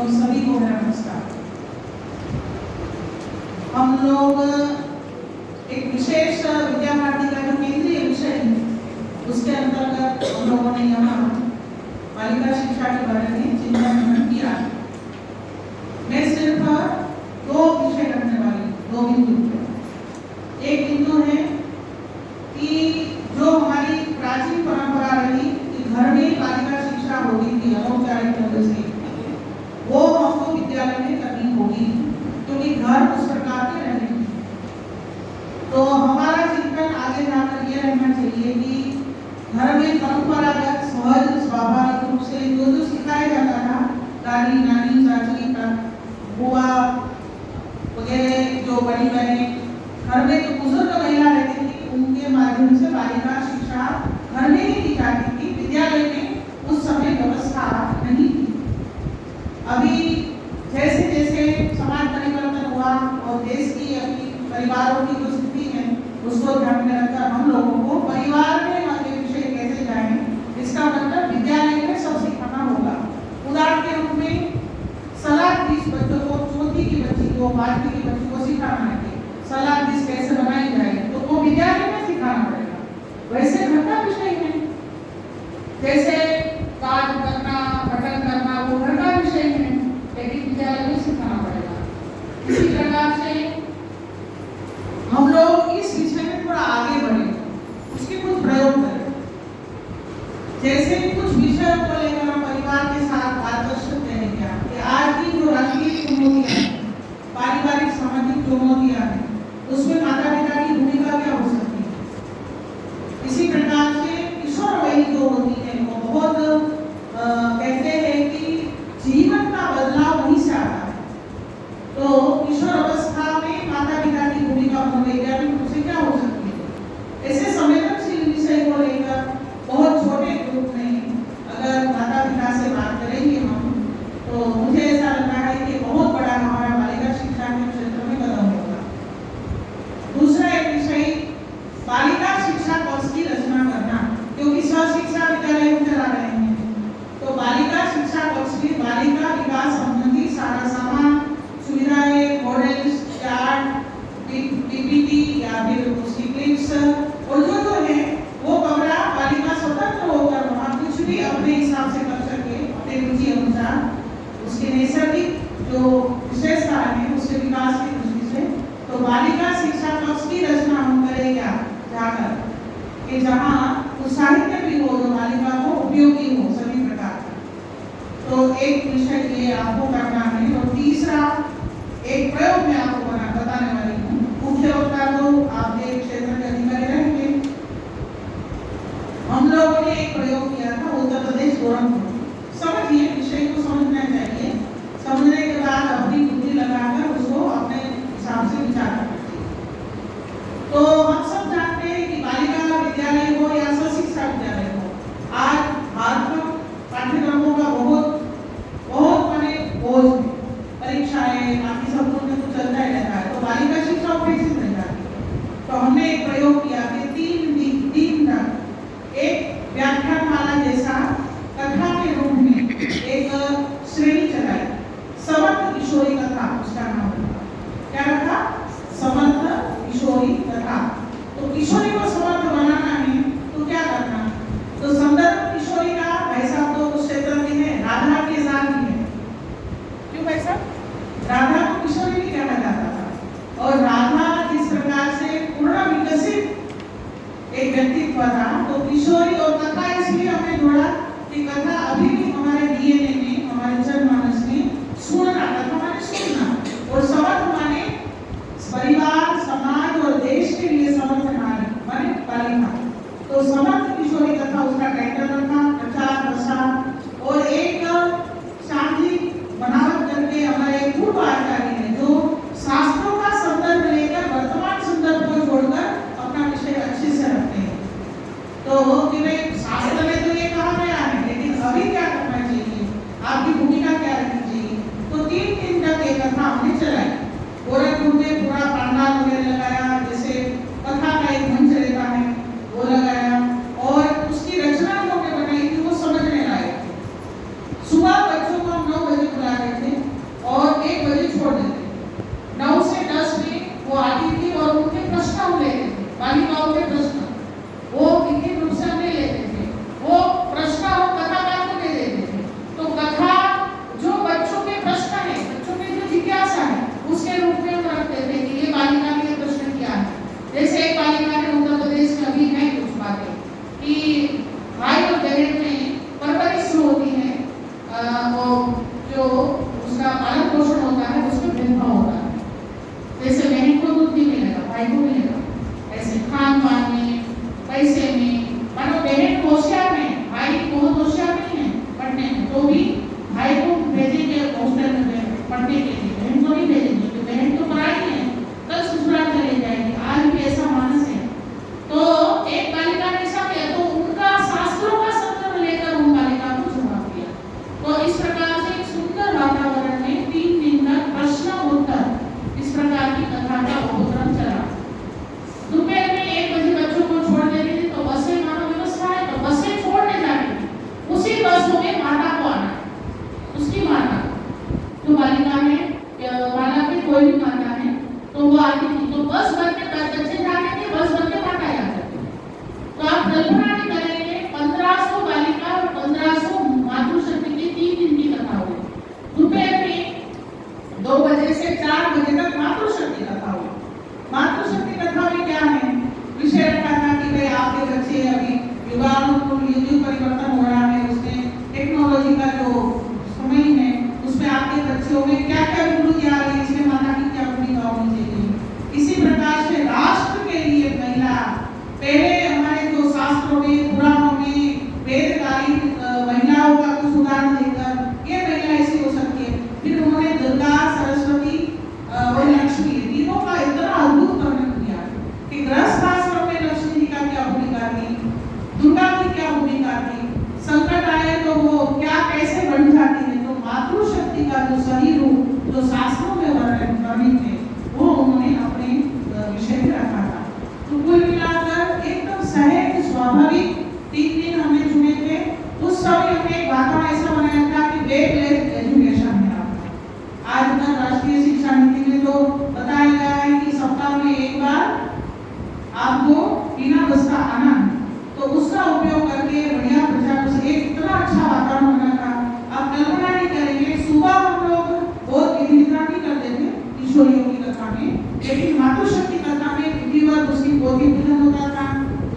एवं सभी को मेरा नमस्कार। हम लोग एक विशेष विद्या भारती का जो केंद्रीय विषय है उसके अंतर्गत हम लोगों ने यहाँ बालिका शिक्षा के बारे में चिंतन मनन किया। मैं सिर्फ दो विषय रखने वाली, दो बिंदु। एक बिंदु है कि जो हमारी प्राचीन परंपरा रही कि घर में बालिका शिक्षा होती थी अनौपचारिक ढंग से, वो हमको विद्यालय में करनी होगी क्योंकि घर उस प्रकार के रहने हैं। तो हमारा चिंतन आगे जाकर ये रहना चाहिए कि घर में परंपरागत सहज स्वाभाविक रूप से जो जो सिखाया जाता था, दादी नानी चाची बुआ वगैरह, जो बड़ी बहनें, घर में जो बुजुर्ग महिला रहती थी, उनके माध्यम से बालिका शिक्षा घर में ही दी जाती थी। विद्यालय में उस समय व्यवस्था नहीं थी। अभी जैसे जैसे समाज परिवर्तन हुआ और देश की अपनी परिवारों की जो स्थिति है उसको ध्यान में रखकर हम लोगों को परिवार में ये विषय कैसे जाएं, इसका मतलब विद्यालय में सब सिखाना होगा। उदाहरण के रूप में सलाद डिश बच्चों को, चौथी की बच्ची को, पांचवी की बच्ची को सिखाना है सलाद डिश कैसे बनाई जाए, तो वो विद्यालय में सिखाना पड़ेगा। वैसे घर का विषय है, जैसे काज करना, बटन करना, वो घर का विषय है, लेकिन विद्यालय में सिखाना पड़ेगा। इसी प्रकार से हम लोग इस विषय में थोड़ा आगे बढ़े, उसके कुछ प्रयोग करें। जैसे कुछ विषयों को लेकर हम परिवार के साथ बातचीत करें क्या कि आज की जो राष्ट्रीय चुनौतियां हैं, पारिवारिक सामाजिक चुनौतियां हैं, उसमें माता पिता की भूमिका क्या हो सकती है। इसी प्रकार से किशोर वयी जो होती है वो बहुत कहते हैं कि जीवन का बदलाव वहीं से आता है। तो किशोर अवस्था में माता पिता की भूमिका मनोवैज्ञानिक रूप से क्या हो सकती है। ऐसे संवेदनशील विषय को लेकर बहुत छोटे ग्रुप में अगर माता पिता से बात करेंगे हम, तो मुझे ऐसा लगता है कि बहुत बड़ा हमारा बालिका शिक्षा के क्षेत्र में कदम होगा। दूसरा एक विषय बालिका शिक्षा कोर्स की रचना करना, क्योंकि शिक्षा विद्यालय में चला रहे हैं, तो बालिका शिक्षा कोर्स की बालिका विकास संबंधी सारा सामान, सुविधाएं, मॉडल्स, चार्ट, पीपीटी या फिर उसकी क्लिप्स और जो है वो कमरा बालिका स्वतंत्र होकर वहाँ कुछ भी अपने हिसाब से कर सके, अपने रुचि अनुसार उसके नैसर्गिक जो विशेषता है उसके विकास की दृष्टि से। तो बालिका शिक्षा कक्ष की रचना हम करेंगे जाकर कि जहाँ उस साहित्य भी हो जो बालिका को उपयोगी हो सभी प्रकार का। तो एक विषय ये आपको करना है। और तीसरा एक प्रयोग मैं आपको बताने वाली हूँ। मुख्य वक्ता तो आपके क्षेत्र के अधिकारी रहेंगे। हम लोगों ने एक प्रयोग किया था उत्तर प्रदेश गोरखपुर। समझिए, विषय को समझना चाहिए, समझने के बाद अपनी बुद्धि लगाकर उसको अपने हिसाब से विचार करना चाहिए। तो हम सब जानते हैं कि बालिका विद्यालय हो या शिक्षा विद्यालय हो, आज भारत में पाठ्यक्रमों का बहुत बड़े बोझ है, परीक्षाएं बाकी सब कुछ में तो चलता ही रहता है, तो बालिका शिक्षा उपेक्षित रह जाती है। तो हमने एक प्रयोग किया कि 3 दिन तक एक व्याख्यानमाला जैसा कथा के रूप में एक श्रेणी चलाई, समर्थ किशोरी कथा उसका नाम रखा। क्या रखा? समर्थ किशोरी कथा। तो किशोरी को समर्थ बनाना है तो क्या करना? तो संदर्भ किशोरी का भाई साहब तो उस क्षेत्र में है, राधा के साथ भी है। क्यों भाई साहब? राधा को किशोरी भी कहा जाता था और राधा जिस प्रकार से पूर्ण विकसित एक व्यक्तित्व था, तो किशोरी और कथा इसलिए हमने जोड़ा कि कथा अभी भी हमारे डीएनए में, हमारे जनमानस में सुनना, कथा माने सुनना, और समर्थ माने परिवार, समाज और देश के लिए समर्थ नारी माने बालिका। तो समर्थ किशोरी कथा उसका टाइटल रखा, प्रचार प्रसार। और एक शांति बनावट करके हमारे पूर्व आचार्य है जो शास्त्रों का संदर्भ लेकर वर्तमान संदर्भ को जोड़कर अपना विषय अच्छे से रखते हैं। तो कि भाई शास्त्र में तो ये कहा गया है, लेकिन अभी क्या करना चाहिए, आपकी भूमिका क्या रखनी चाहिए। तो 3 दिन तक एक कथा हमने चलाई। गोरखपुर में पूरा पंडाल वगैरह लगाया, जैसे कथा का एक मंच रहता है वो लगाया, और उसकी रचना जो बनाई थी वो समझने लायक थी। सुबह बच्चों को हम 9 बजे बुला रहे थे पालन पोषण होता है उसमें भेदभाव होता है। जैसे बहन को दूध नहीं मिलेगा, भाई को मिलेगा, ऐसे खान पान में, पैसे में, मानो बहन होशियार है, भाई बहुत होशियार नहीं है पढ़ने में, तो भी भाई को भेजेंगे हॉस्टल में पढ़ने के लिए, बहन को नहीं भेजेंगे क्योंकि बहन तो पढ़ाई है, कल ससुराल चले जाएगी। आज भी ऐसा मानस है। तो एक बालिका ने ऐसा किया तो उनका शास्त्रों का संदर्भ लेकर उन बालिका को जवाब दिया। तो इस प्रकार से एक सुंदर वातावरण में 3 दिन तक प्रश्न उत्तर इस प्रकार की कथा का उपक्रम चला। दोपहर में 1 बजे बच्चों को छोड़ दे रही थी, तो बसें मानो व्यवस्था है तो बसें छोड़ने जा रही थी, उसी बसों में माता को आना, उसकी माता तो बालिका है, माता की कोई भी माता है तो वो आती थी, तो बस बंद के बाद बच्चे जाते थे, बस बंद के माता जाते थे। तो आप कल्पना नहीं करेंगे 1500 बालिका और 1500 मातृशक्ति की 3 दिन की कथा हुई। दोपहर में 2 बजे से 4 बजे तक मातृशक्ति कथा हुई। मातृशक्ति कथा में क्या है, विषय रखा था कि भाई आपके बच्चे अभी युगानुकूल युग परिवर्तन हो रहा है, उसमें टेक्नोलॉजी का जो समय है उसमें आपके बच्चों में क्या क्या विकृति आ रही है, इसमें माता की क्या भूमिका होनी चाहिए। इसी प्रकार से राष्ट्र के लिए महिला, पहले हमारे जो शास्त्रों में पुराणों में वेदकारी महिलाओं का कुछ उदाहरण देकर ये महिला ऐसी हो सकती है। फिर उन्होंने दुर्गा, सरस्वती और लक्ष्मी तीनों का इतना अद्भुत वर्णन किया कि गृहस्थ आश्रम में लक्ष्मी जी का क्या भूमिका थी, दुर्गा की क्या भूमिका थी, संकट आए तो वो क्या कैसे बढ़ जाती है। तो मातृशक्ति का जो सही रूप जो शास्त्रों में वर्णित है वो उन्होंने अपने विषय में रखा था। तो कुल मिलाकर एकदम सहज स्वाभाविक 3 दिन हमने चुने थे। उस समय हमने एक वातावरण ऐसा बनाया था कि वेब-लेस्ड एजुकेशन है आपका। आज तक राष्ट्रीय शिक्षा नीति में तो बताया गया है कि सप्ताह में 1 बार आपको बिना बस का आना है, तो उसका उपयोग करके बढ़िया प्रचार एक इतना अच्छा वातावरण बना था। आप कल्पना नहीं करेंगे, सुबह हम लोग बहुत विधिवत नहीं करते थे किशोरियों की कथा में, लेकिन मातृशक्ति कथा में विधिवत उसकी पोथी पूजन होता था,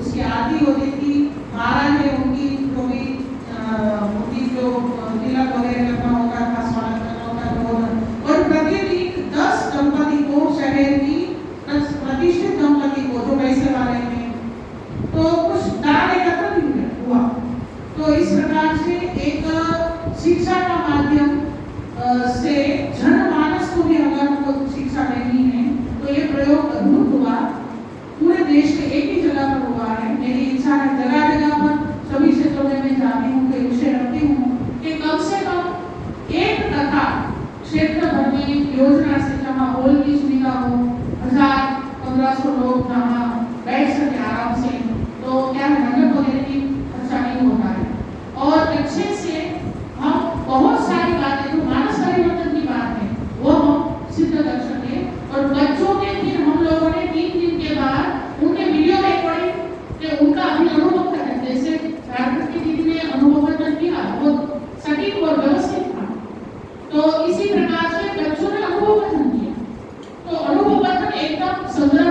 उसकी आरती होती थी, महाराज ने उनकी जो भी तिलक वगैरह करना होता था, स्वागत करना होता था। और प्रतिदिन 10 दंपति को, शहर की प्रतिष्ठित दंपति को जो पैसे वाले हैं, तो कुछ दान एकत्र हुआ। तो इस प्रकार से एक शिक्षा का माध्यम से जनमानस को भी अगर हमको शिक्षा देनी है तो ये प्रयोग अद्भुत हुआ। पूरे देश के एक ही जगह पर हुआ है। मेरी इच्छा है जगह जगह पर सभी क्षेत्रों में मैं जाती हूँ, तो विषय रखती हूँ कि कम से कम एक कथा क्षेत्र भर में योजना से जहाँ हॉल की सुविधा हो, 1000-1500 लोग जहाँ बैठ सके आराम से, तो क्या है नगर वगैरह की खर्चा नहीं होता है। और अच्छे से हम बहुत सारी बातें जो मानस परिवर्तन की बात है वो हम सिद्ध कर सके। और बच्चों के फिर हम लोगों ने 3 दिन के बाद उनके वीडियो रिकॉर्डिंग के उनका अभी अनुभव करें, जैसे भारती दीदी ने अनुभव वर्णन किया वो सटीक और व्यवस्थित था। तो इसी प्रकार से बच्चों ने अनुभव वर्णन किया, तो अनुभव वर्णन एकदम संग्रह